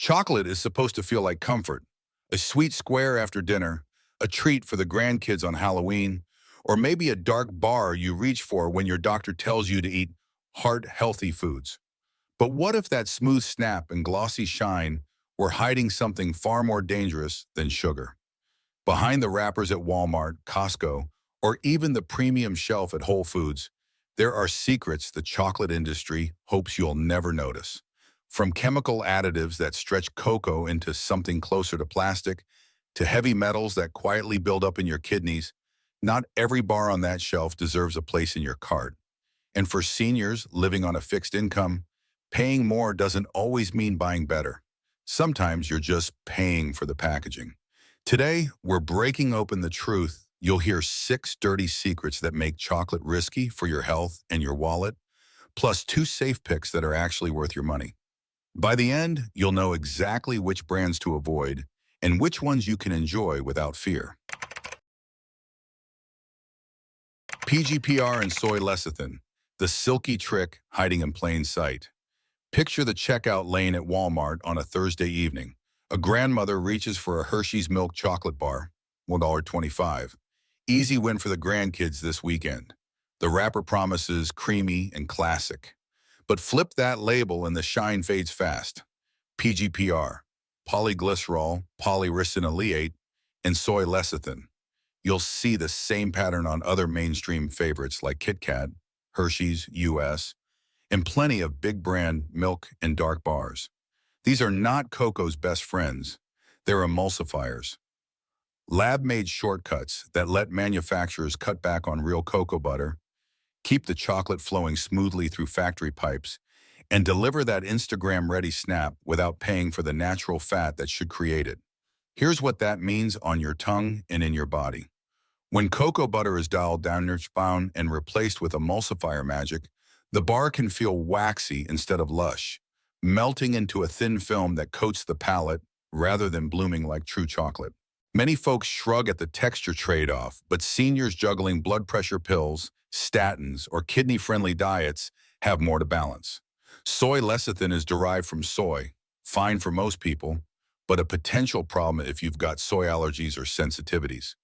Chocolate is supposed to feel like comfort, a sweet square after dinner, a treat for the grandkids on Halloween, or maybe a dark bar you reach for when your doctor tells you to eat heart-healthy foods. But what if that smooth snap and glossy shine were hiding something far more dangerous than sugar? Behind the wrappers at Walmart, Costco, or even the premium shelf at Whole Foods, there are secrets the chocolate industry hopes you'll never notice. From chemical additives that stretch cocoa into something closer to plastic, to heavy metals that quietly build up in your kidneys, not every bar on that shelf deserves a place in your cart. And for seniors living on a fixed income, paying more doesn't always mean buying better. Sometimes you're just paying for the packaging. Today, we're breaking open the truth. You'll hear 6 dirty secrets that make chocolate risky for your health and your wallet, plus 2 safe picks that are actually worth your money. By the end, you'll know exactly which brands to avoid and which ones you can enjoy without fear. PGPR and Soy Lecithin, the silky trick hiding in plain sight. Picture the checkout lane at Walmart on a Thursday evening. A grandmother reaches for a Hershey's milk chocolate bar, $1.25. Easy win for the grandkids this weekend. The wrapper promises creamy and classic. But flip that label and the shine fades fast. PGPR, polyglycerol, polyricinoleate, and soy lecithin. You'll see the same pattern on other mainstream favorites like KitKat, Hershey's, US, and plenty of big brand milk and dark bars. These are not cocoa's best friends. They're emulsifiers. Lab-made shortcuts that let manufacturers cut back on real cocoa butter, keep the chocolate flowing smoothly through factory pipes, and deliver that Instagram-ready snap without paying for the natural fat that should create it. Here's what that means on your tongue and in your body. When cocoa butter is dialed down and replaced with emulsifier magic, the bar can feel waxy instead of lush, melting into a thin film that coats the palate rather than blooming like true chocolate. Many folks shrug at the texture trade-off, but seniors juggling blood pressure pills, statins, or kidney-friendly diets have more to balance. Soy lecithin is derived from soy, fine for most people, but a potential problem if you've got soy allergies or sensitivities.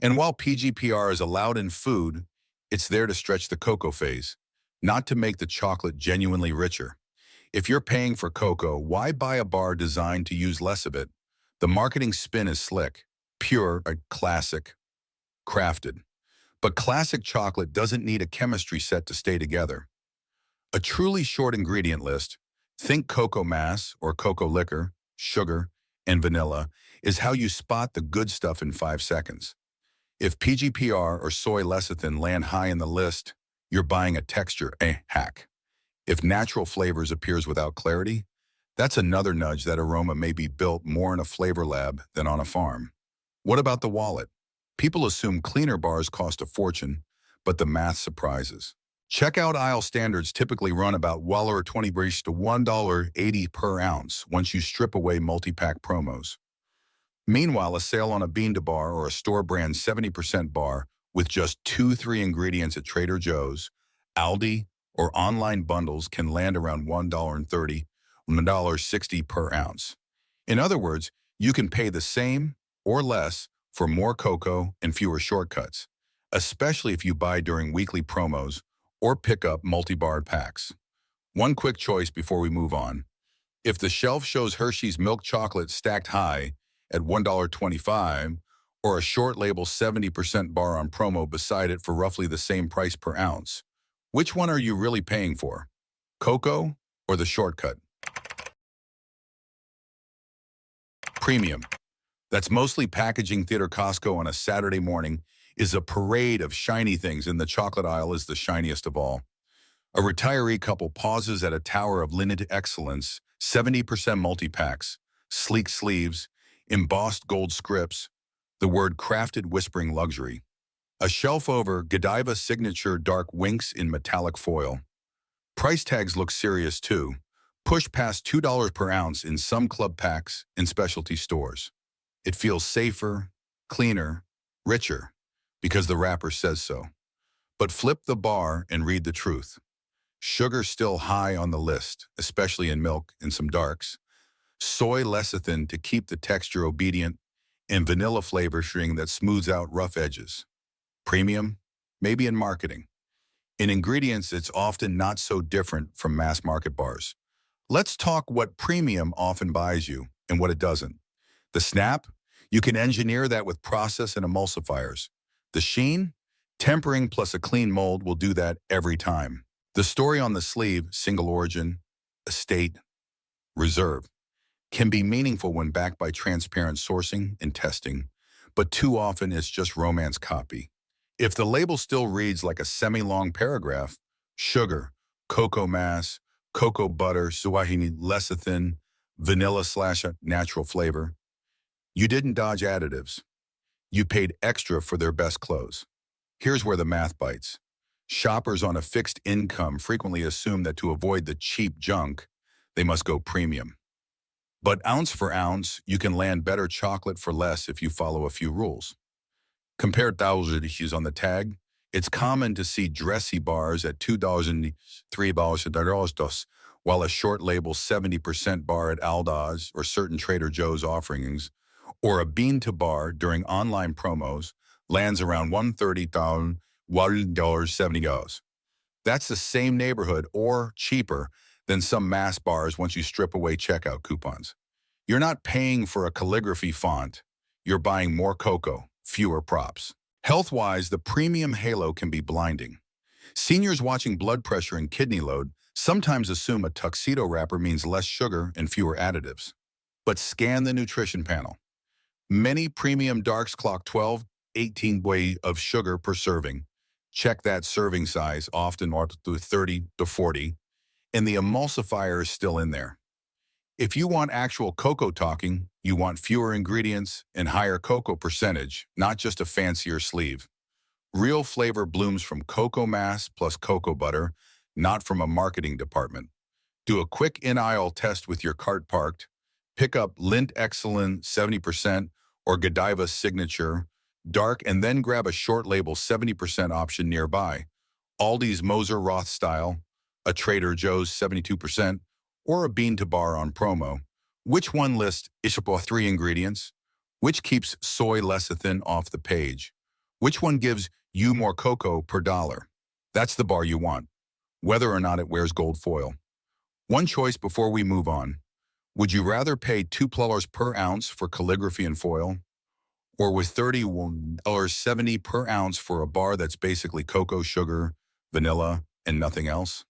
And while PGPR is allowed in food, it's there to stretch the cocoa phase, not to make the chocolate genuinely richer. If you're paying for cocoa, why buy a bar designed to use less of it? The marketing spin is slick, pure, classic, crafted. But classic chocolate doesn't need a chemistry set to stay together. A truly short ingredient list, think cocoa mass or cocoa liquor, sugar, and vanilla, is how you spot the good stuff in 5 seconds. If PGPR or soy lecithin land high in the list, you're buying a texture hack. If natural flavors appears without clarity, that's another nudge that aroma may be built more in a flavor lab than on a farm. What about the wallet? People assume cleaner bars cost a fortune, but the math surprises. Checkout aisle standards typically run about $1.20 to $1.80 per ounce once you strip away multi-pack promos. Meanwhile, a sale on a bean-to-bar or a store-brand 70% bar with just 2-3 ingredients at Trader Joe's, Aldi, or online bundles can land around $1.30, $1.60 per ounce. In other words, you can pay the same or less for more cocoa and fewer shortcuts, especially if you buy during weekly promos or pick up multi-bar packs. One quick choice before we move on. If the shelf shows Hershey's milk chocolate stacked high at $1.25 or a short label 70% bar on promo beside it for roughly the same price per ounce, which one are you really paying for? Cocoa or the shortcut? Premium. That's mostly packaging theater Costco on a Saturday morning is a parade of shiny things, and the chocolate aisle is the shiniest of all. A retiree couple pauses at a tower of Lindt Excellence, 70% multi-packs, sleek sleeves, embossed gold scripts, the word crafted whispering luxury. A shelf over Godiva signature dark winks in metallic foil. Price tags look serious too. Push past $2 per ounce in some club packs in specialty stores. It feels safer, cleaner, richer, because the wrapper says so. But flip the bar and read the truth. Sugar's still high on the list, especially in milk and some darks. soy lecithin to keep the texture obedient, and vanilla flavoring that smooths out rough edges. Premium? Maybe in marketing. In ingredients, it's often not so different from mass market bars. Let's talk what premium often buys you and what it doesn't. The snap? You can engineer that with process and emulsifiers. The sheen? Tempering plus a clean mold will do that every time. The story on the sleeve, single origin, estate, reserve, can be meaningful when backed by transparent sourcing and testing, but too often it's just romance copy. If the label still reads like a semi-long paragraph, sugar, cocoa mass, cocoa butter, suahini lecithin, vanilla/natural flavor, you didn't dodge additives. You paid extra for their best clothes. Here's where the math bites. Shoppers on a fixed income frequently assume that to avoid the cheap junk, they must go premium. But ounce for ounce, you can land better chocolate for less if you follow a few rules. Compare $1,000 on the tag. It's common to see dressy bars at $2 $3 while a short label 70% bar at Aldi's or certain Trader Joe's offerings, or a bean to bar during online promos, lands around $130 $1.70. That's the same neighborhood or cheaper than some mass bars once you strip away checkout coupons. You're not paying for a calligraphy font. You're buying more cocoa, fewer props. Health-wise, the premium halo can be blinding. Seniors watching blood pressure and kidney load sometimes assume a tuxedo wrapper means less sugar and fewer additives. But scan the nutrition panel. Many premium darks clock 12, 18 weight of sugar per serving. Check that serving size, often to 30 to 40, and the emulsifier is still in there. If you want actual cocoa talking, you want fewer ingredients and higher cocoa percentage, not just a fancier sleeve. Real flavor blooms from cocoa mass plus cocoa butter, not from a marketing department. Do a quick in-aisle test with your cart parked. Pick up Lindt Excellence 70% or Godiva Signature Dark, and then grab a short label 70% option nearby. Aldi's Moser Roth style, a Trader Joe's 72%, or a bean to bar on promo. Which one lists Ishipo 3 ingredients? Which keeps soy lecithin off the page? Which one gives you more cocoa per dollar? That's the bar you want, whether or not it wears gold foil. One choice before we move on. Would you rather pay $2 per ounce for calligraphy and foil, or with $31.70 per ounce for a bar that's basically cocoa, sugar, vanilla, and nothing else?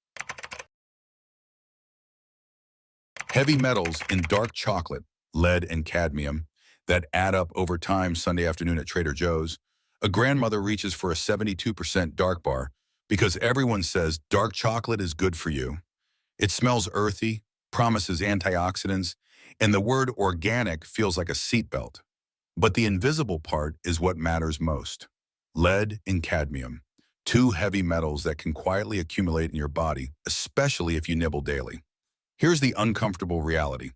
Heavy metals in dark chocolate, lead and cadmium, that add up over time. Sunday afternoon at Trader Joe's, a grandmother reaches for a 72% dark bar because everyone says dark chocolate is good for you. It smells earthy, promises antioxidants, and the word organic feels like a seatbelt. But the invisible part is what matters most. Lead and cadmium, two heavy metals that can quietly accumulate in your body, especially if you nibble daily. Here's the uncomfortable reality.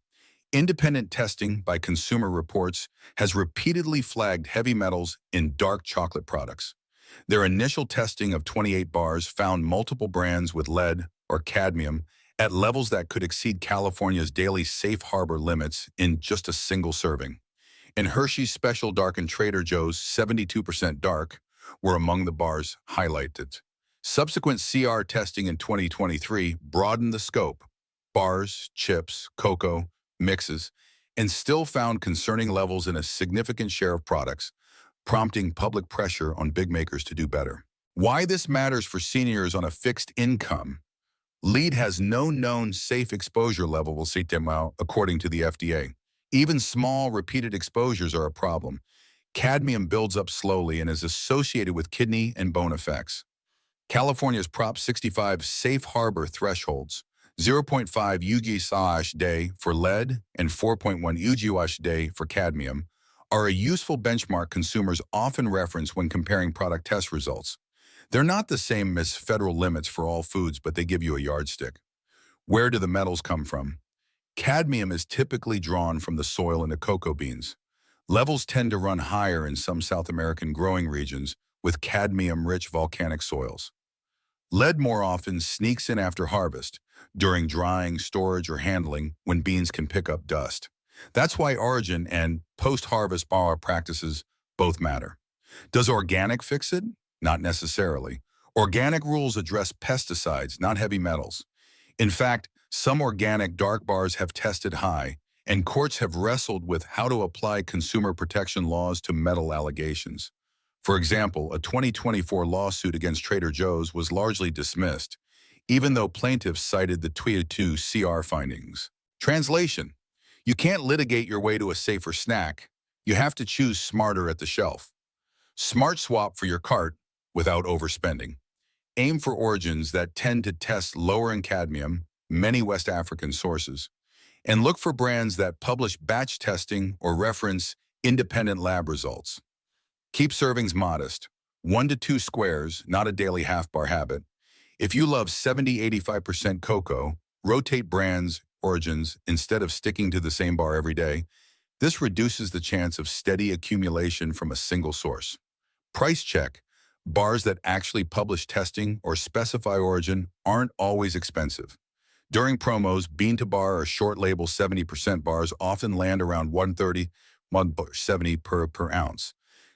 Independent testing by Consumer Reports has repeatedly flagged heavy metals in dark chocolate products. Their initial testing of 28 bars found multiple brands with lead or cadmium at levels that could exceed California's daily safe harbor limits in just a single serving. And Hershey's Special Dark and Trader Joe's 72% dark were among the bars highlighted. Subsequent CR testing in 2023 broadened the scope, bars, chips, cocoa, mixes, and still found concerning levels in a significant share of products, prompting public pressure on big makers to do better. Why this matters for seniors on a fixed income? Lead has no known safe exposure level, according to the FDA. Even small, repeated exposures are a problem. Cadmium builds up slowly and is associated with kidney and bone effects. California's Prop 65 safe harbor thresholds, 0.5 UG/day for lead and 4.1 UG/day for cadmium, are a useful benchmark consumers often reference when comparing product test results. They're not the same as federal limits for all foods, but they give you a yardstick. Where do the metals come from? Cadmium is typically drawn from the soil in the cocoa beans. Levels tend to run higher in some South American growing regions with cadmium-rich volcanic soils. Lead more often sneaks in after harvest, during drying, storage, or handling when beans can pick up dust. That's why origin and post-harvest bar practices both matter. Does organic fix it? Not necessarily. Organic rules address pesticides, not heavy metals. In fact, some organic dark bars have tested high, and courts have wrestled with how to apply consumer protection laws to metal allegations. For example, a 2024 lawsuit against Trader Joe's was largely dismissed, even though plaintiffs cited the 22 CR findings. Translation: you can't litigate your way to a safer snack. You have to choose smarter at the shelf. Smart swap for your cart without overspending. Aim for origins that tend to test lower in cadmium, many West African sources, and look for brands that publish batch testing or reference independent lab results. Keep servings modest, 1 to 2 squares, not a daily half-bar habit. If you love 70–85% cocoa, rotate brands, origins, instead of sticking to the same bar every day. This reduces the chance of steady accumulation from a single source. Price check. Bars that actually publish testing or specify origin aren't always expensive. During promos, bean-to-bar or short-label 70% bars often land around $130–$170 per ounce,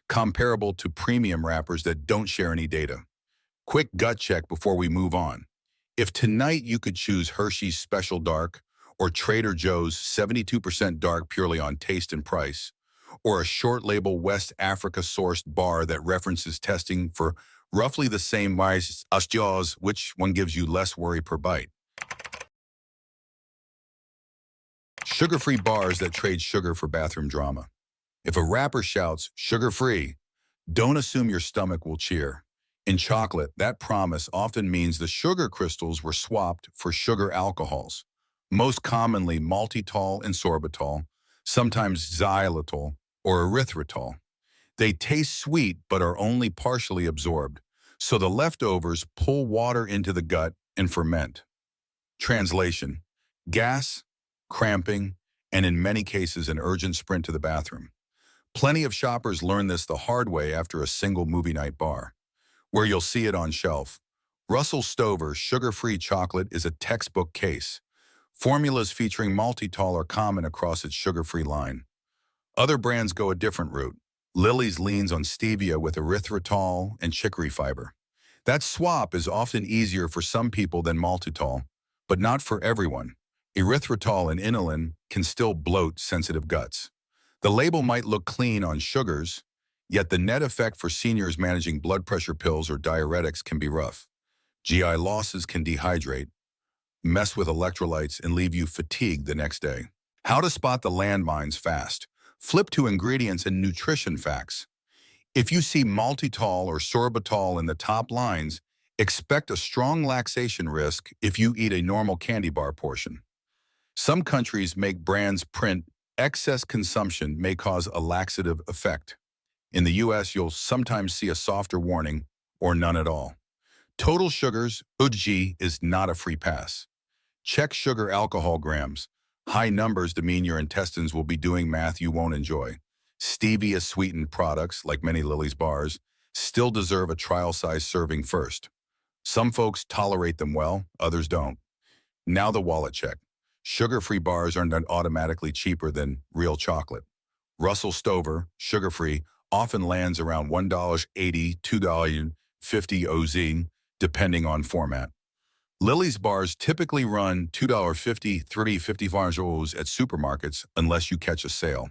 comparable to premium wrappers that don't share any data. Quick gut check before we move on. If tonight you could choose Hershey's Special Dark or Trader Joe's 72% dark purely on taste and price, or a short-label West Africa-sourced bar that references testing for roughly the same price as Jaws, which one gives you less worry per bite? Sugar-free bars that trade sugar for bathroom drama. If a rapper shouts, "sugar-free," don't assume your stomach will cheer. In chocolate, that promise often means the sugar crystals were swapped for sugar alcohols, most commonly maltitol and sorbitol, sometimes xylitol or erythritol. They taste sweet but are only partially absorbed, so the leftovers pull water into the gut and ferment. Translation: gas, cramping, and in many cases an urgent sprint to the bathroom. Plenty of shoppers learn this the hard way after a single movie night bar, where you'll see it on shelf. Russell Stover's sugar-free chocolate is a textbook case. Formulas featuring maltitol are common across its sugar-free line. Other brands go a different route. Lily's leans on stevia with erythritol and chicory fiber. That swap is often easier for some people than maltitol, but not for everyone. Erythritol and inulin can still bloat sensitive guts. The label might look clean on sugars, yet the net effect for seniors managing blood pressure pills or diuretics can be rough. GI losses can dehydrate, mess with electrolytes, and leave you fatigued the next day. How to spot the landmines fast. Flip to ingredients and nutrition facts. If you see maltitol or sorbitol in the top lines, expect a strong laxation risk if you eat a normal candy bar portion. Some countries make brands print excess consumption may cause a laxative effect. In the US, you'll sometimes see a softer warning or none at all. Total sugars, UG, is not a free pass. Check sugar alcohol grams. High numbers demean your intestines will be doing math you won't enjoy. Stevia-sweetened products, like many Lily's bars, still deserve a trial-size serving first. Some folks tolerate them well, others don't. Now the wallet check. Sugar-free bars are not automatically cheaper than real chocolate. Russell Stover, sugar-free, often lands around $1.80–$2.50 OZ, depending on format. Lily's bars typically run $2.50–$3.55 Oz at supermarkets unless you catch a sale.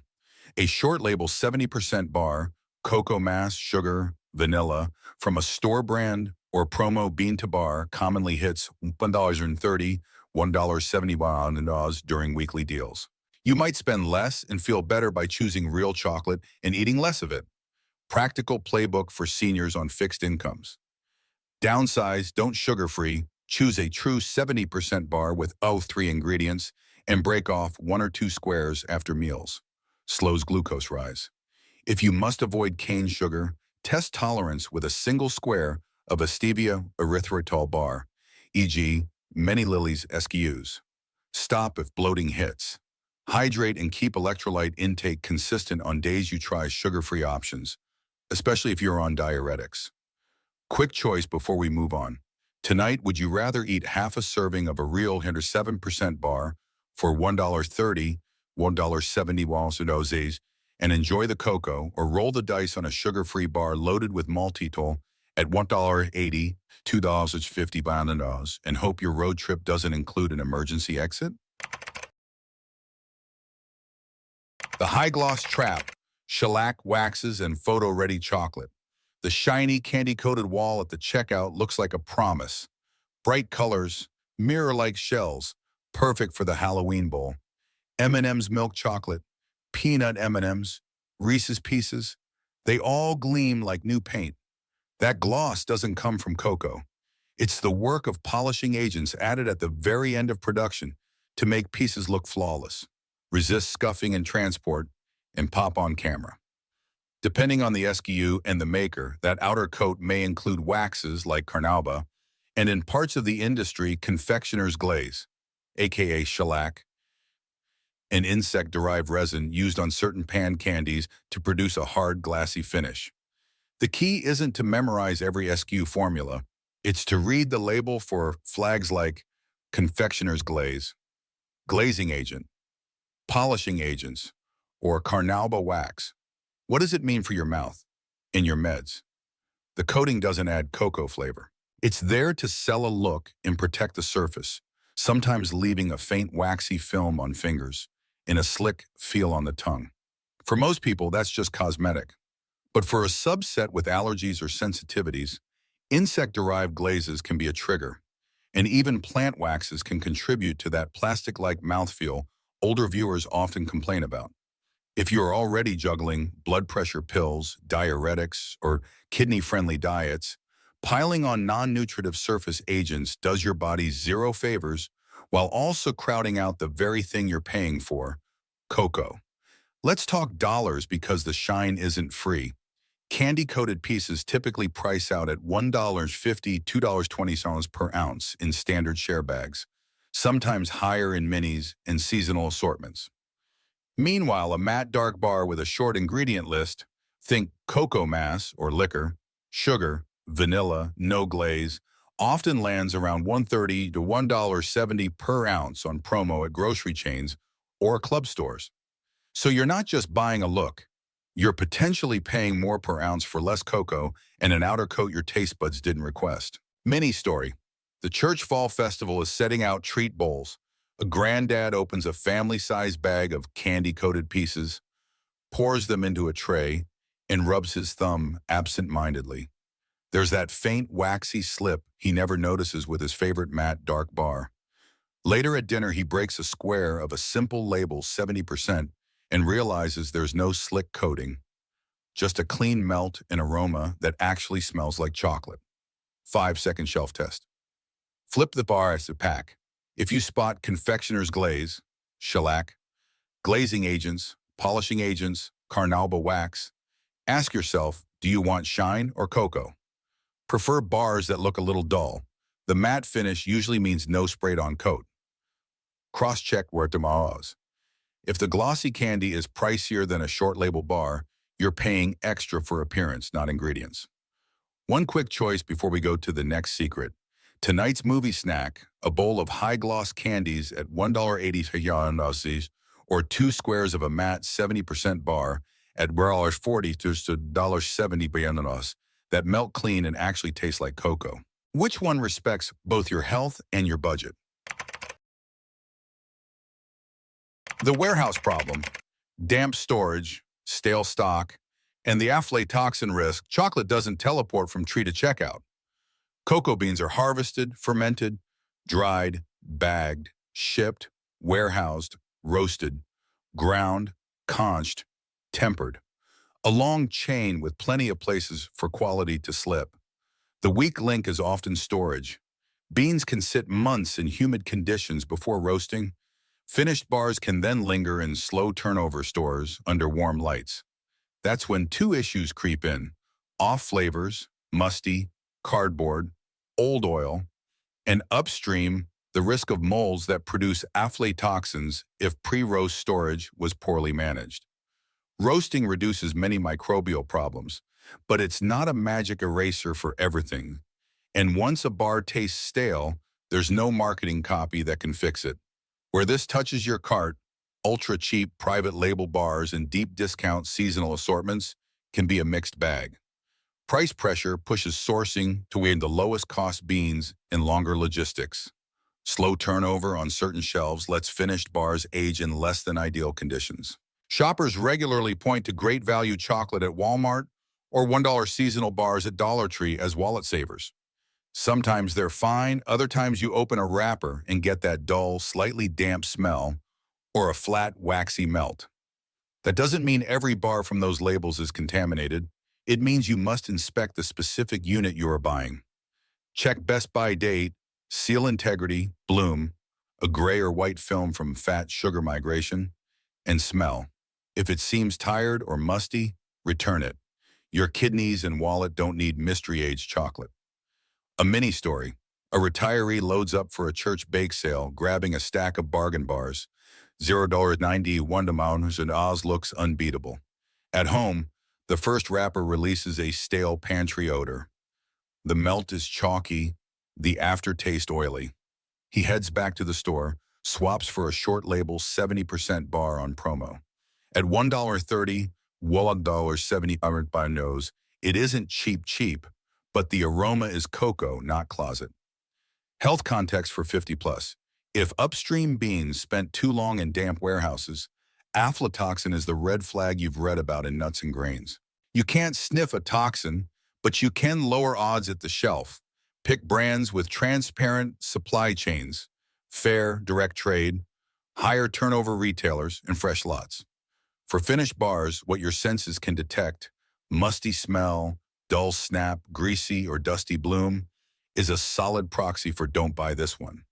A short label 70% bar, cocoa mass, sugar, vanilla, from a store brand or promo bean-to-bar commonly hits $1.30–$1.70 Oz during weekly deals. You might spend less and feel better by choosing real chocolate and eating less of it. Practical playbook for seniors on fixed incomes. Downsize, don't sugar-free. Choose a true 70% bar with 3 ingredients and break off 1 or 2 squares after meals. Slows glucose rise. If you must avoid cane sugar, test tolerance with a single square of a stevia erythritol bar, e.g., many Lily's SKUs. Stop if bloating hits. Hydrate and keep electrolyte intake consistent on days you try sugar-free options, especially if you're on diuretics. Quick choice before we move on. Tonight, would you rather eat half a serving of a real 107% bar for $1.30, $1.70 and enjoy the cocoa, or roll the dice on a sugar-free bar loaded with maltitol at $1.80, $2.50 and hope your road trip doesn't include an emergency exit? The high-gloss trap, shellac waxes, and photo-ready chocolate. The shiny, candy-coated wall at the checkout looks like a promise. Bright colors, mirror-like shells, perfect for the Halloween bowl. M&M's milk chocolate, peanut M&M's, Reese's Pieces, they all gleam like new paint. That gloss doesn't come from cocoa. It's the work of polishing agents added at the very end of production to make pieces look flawless, resist scuffing in transport, and pop on camera. Depending on the SKU and the maker, that outer coat may include waxes like carnauba, and in parts of the industry, confectioner's glaze, aka shellac, an insect-derived resin used on certain pan candies to produce a hard, glassy finish. The key isn't to memorize every SKU formula. It's to read the label for flags like confectioner's glaze, glazing agent, polishing agents, or carnauba wax. What does it mean for your mouth, in your meds? The coating doesn't add cocoa flavor. It's there to sell a look and protect the surface, sometimes leaving a faint waxy film on fingers and a slick feel on the tongue. For most people, that's just cosmetic. But for a subset with allergies or sensitivities, insect-derived glazes can be a trigger, and even plant waxes can contribute to that plastic-like mouthfeel older viewers often complain about. If you're already juggling blood pressure pills, diuretics, or kidney-friendly diets, piling on non-nutritive surface agents does your body zero favors while also crowding out the very thing you're paying for, cocoa. Let's talk dollars because the shine isn't free. Candy-coated pieces typically price out at $1.50, $2.20 per ounce in standard share bags, sometimes higher in minis and seasonal assortments. Meanwhile, a matte dark bar with a short ingredient list, think cocoa mass or liquor, sugar, vanilla, no glaze, often lands around $1.30 to $1.70 per ounce on promo at grocery chains or club stores. So you're not just buying a look, you're potentially paying more per ounce for less cocoa and an outer coat your taste buds didn't request. Mini story. The church fall festival is setting out treat bowls. A granddad opens a family-sized bag of candy-coated pieces, pours them into a tray, and rubs his thumb absent-mindedly. There's that faint, waxy slip he never notices with his favorite matte dark bar. Later at dinner, he breaks a square of a simple label 70% and realizes there's no slick coating, just a clean melt and aroma that actually smells like chocolate. 5-second shelf test. Flip the bar as a pack. If you spot confectioner's glaze, shellac, glazing agents, polishing agents, carnauba wax, ask yourself, do you want shine or cocoa? Prefer bars that look a little dull. The matte finish usually means no sprayed-on coat. Cross-check where to maas. If the glossy candy is pricier than a short-label bar, you're paying extra for appearance, not ingredients. One quick choice before we go to the next secret. Tonight's movie snack, a bowl of high-gloss candies at $1.80 or 2 squares of a matte 70% bar at $1.40 to $1.70 that melt clean and actually taste like cocoa. Which one respects both your health and your budget? The warehouse problem, damp storage, stale stock, and the aflatoxin risk. Chocolate doesn't teleport from tree to checkout. Cocoa beans are harvested, fermented, dried, bagged, shipped, warehoused, roasted, ground, conched, tempered. A long chain with plenty of places for quality to slip. The weak link is often storage. Beans can sit months in humid conditions before roasting. Finished bars can then linger in slow turnover stores under warm lights. That's when 2 issues creep in: off flavors, musty, cardboard, old oil, and upstream, the risk of molds that produce aflatoxins if pre-roast storage was poorly managed. Roasting reduces many microbial problems, but it's not a magic eraser for everything. And once a bar tastes stale, there's no marketing copy that can fix it. Where this touches your cart, ultra-cheap private label bars and deep discount seasonal assortments can be a mixed bag. Price pressure pushes sourcing to where the lowest cost beans and longer logistics. Slow turnover on certain shelves lets finished bars age in less than ideal conditions. Shoppers regularly point to great value chocolate at Walmart or $1 seasonal bars at Dollar Tree as wallet savers. Sometimes they're fine, other times you open a wrapper and get that dull, slightly damp smell or a flat, waxy melt. That doesn't mean every bar from those labels is contaminated. It means you must inspect the specific unit you are buying. Check best by date, seal integrity, bloom, a gray or white film from fat sugar migration, and smell. If it seems tired or musty, return it. Your kidneys and wallet don't need mystery-aged chocolate. A mini story. A retiree loads up for a church bake sale, grabbing a stack of bargain bars. $0.91 and Oz looks unbeatable. At home, the first wrapper releases a stale pantry odor. The melt is chalky, the aftertaste oily. He heads back to the store, swaps for a short label 70% bar on promo. At $1.30, $1.70 by nose, it isn't cheap, but the aroma is cocoa, not closet. Health context for 50 plus. If upstream beans spent too long in damp warehouses, aflatoxin is the red flag you've read about in nuts and grains. You can't sniff a toxin, but you can lower odds at the shelf. Pick brands with transparent supply chains, fair direct trade, higher turnover retailers, and fresh lots. For finished bars, what your senses can detect, musty smell, dull snap, greasy or dusty bloom, is a solid proxy for don't buy this one.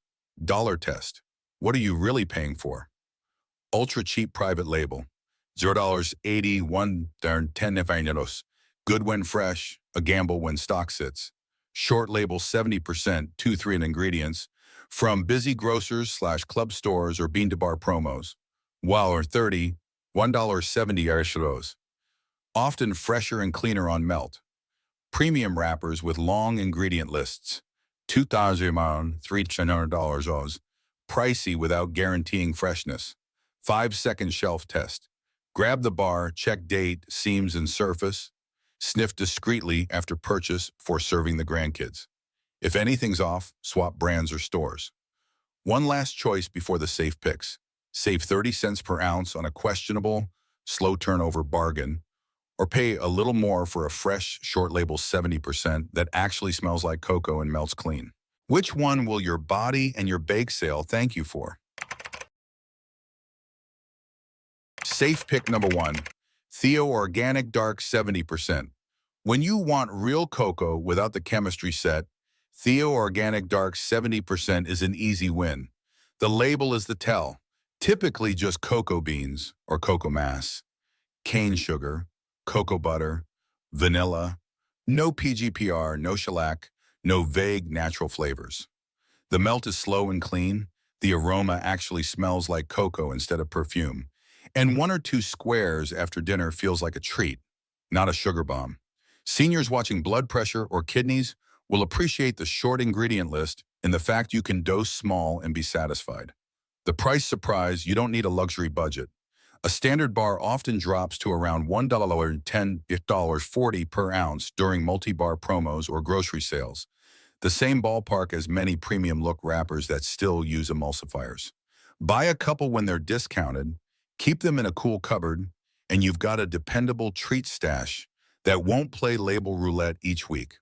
Dollar test. What are you really paying for? Ultra cheap private label. $0.81 $10. Good when fresh, a gamble when stock sits. Short label 70%, 2-3 in ingredients, from busy grocers / club stores or bean to bar promos. While 30, $1.70 euros. Often fresher and cleaner on melt. Premium wrappers with long ingredient lists. $2,300. Pricey without guaranteeing freshness. 5-second shelf test. Grab the bar, check date, seams and surface. Sniff discreetly after purchase for serving the grandkids. If anything's off, swap brands or stores. One last choice before the safe picks. Save 30 cents per ounce on a questionable, slow turnover bargain, or pay a little more for a fresh, short label 70% that actually smells like cocoa and melts clean. Which one will your body and your bake sale thank you for? Safe pick number 1, Theo Organic Dark 70%. When you want real cocoa without the chemistry set, Theo Organic Dark 70% is an easy win. The label is the tell. Typically just cocoa beans or cocoa mass, cane sugar, cocoa butter, vanilla, no PGPR, no shellac, no vague natural flavors. The melt is slow and clean. The aroma actually smells like cocoa instead of perfume. And 1 or 2 squares after dinner feels like a treat, not a sugar bomb. Seniors watching blood pressure or kidneys will appreciate the short ingredient list and the fact you can dose small and be satisfied. The price surprise, you don't need a luxury budget. A standard bar often drops to around $1.10 to $1.40 per ounce during multi-bar promos or grocery sales. The same ballpark as many premium look wrappers that still use emulsifiers. Buy a couple when they're discounted, keep them in a cool cupboard, and you've got a dependable treat stash that won't play label roulette each week.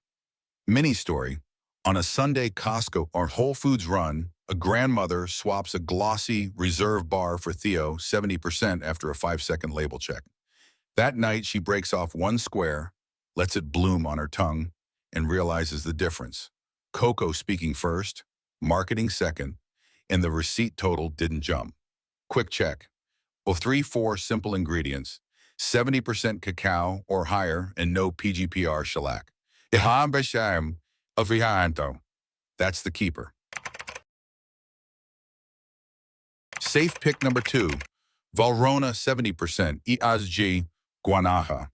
Mini story. On a Sunday Costco or Whole Foods run, a grandmother swaps a glossy reserve bar for Theo 70% after a 5-second label check. That night, she breaks off 1 square, lets it bloom on her tongue, and realizes the difference. Cocoa speaking first, marketing second, and the receipt total didn't jump. Quick check. Well, 3-4 simple ingredients, 70% cacao or higher, and no PGPR shellac. That's the keeper. Safe pick number 2, Valrhona 70%, ESG, Guanaja.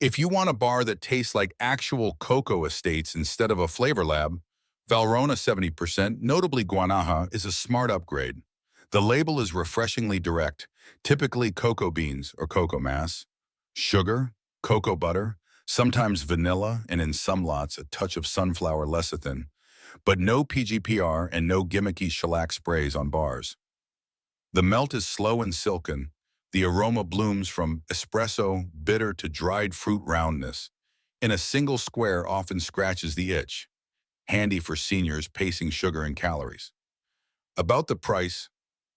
If you want a bar that tastes like actual cocoa estates instead of a flavor lab, Valrhona 70%, notably Guanaja, is a smart upgrade. The label is refreshingly direct, typically cocoa beans or cocoa mass, sugar, cocoa butter, sometimes vanilla, and in some lots a touch of sunflower lecithin, but no PGPR and no gimmicky shellac sprays on bars. The melt is slow and silken. The aroma blooms from espresso, bitter to dried fruit roundness. In a single square often scratches the itch, handy for seniors pacing sugar and calories. About the price,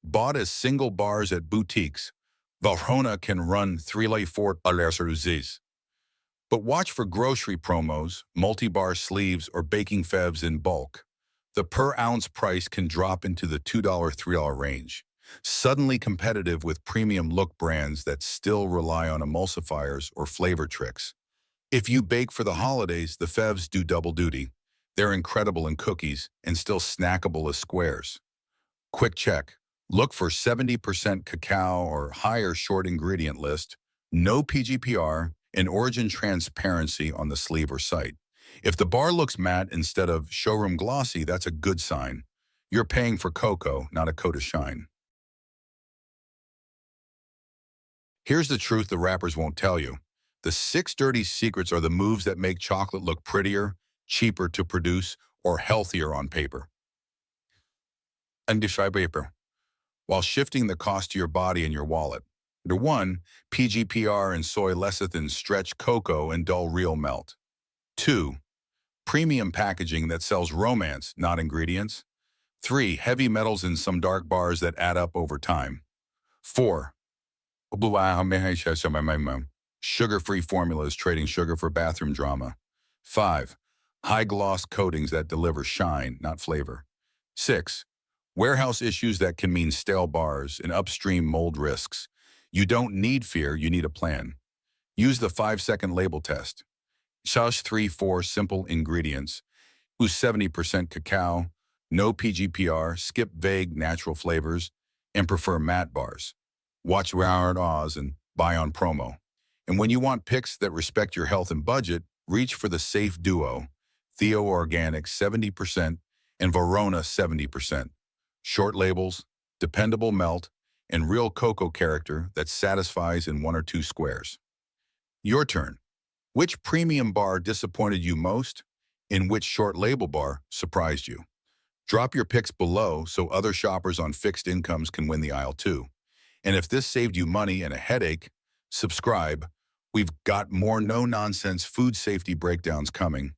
bought as single bars at boutiques, Valrhona can run 3-4 $4. But watch for grocery promos, multi-bar sleeves, or baking fevs in bulk. The per-ounce price can drop into the $2, $3 range, suddenly competitive with premium look brands that still rely on emulsifiers or flavor tricks. If you bake for the holidays, the fevs do double duty. They're incredible in cookies and still snackable as squares. Quick check. Look for 70% cacao or higher short ingredient list, no PGPR, and origin transparency on the sleeve or site. If the bar looks matte instead of showroom glossy, that's a good sign. You're paying for cocoa, not a coat of shine. Here's the truth the rappers won't tell you. The 6 dirty secrets are the moves that make chocolate look prettier, cheaper to produce, or healthier on paper. And paper, while shifting the cost to your body and your wallet. Number 1, PGPR and soy lecithin stretch cocoa and dull real melt. 2, premium packaging that sells romance, not ingredients. 3, heavy metals in some dark bars that add up over time. 4, sugar-free formulas trading sugar for bathroom drama. 5, high-gloss coatings that deliver shine, not flavor. 6, warehouse issues that can mean stale bars and upstream mold risks. You don't need fear, you need a plan. Use the 5-second label test. Choose 3-4 simple ingredients. Use 70% cacao, no PGPR, skip vague natural flavors, and prefer matte bars. Watch Round Oz and buy on promo. And when you want picks that respect your health and budget, reach for the safe duo, Theo Organic 70% and Valrhona 70%. Short labels, dependable melt, and real cocoa character that satisfies in 1 or 2 squares. Your turn. Which premium bar disappointed you most? In which short label bar surprised you? Drop your picks below so other shoppers on fixed incomes can win the aisle too. And if this saved you money and a headache, subscribe. We've got more no-nonsense food safety breakdowns coming.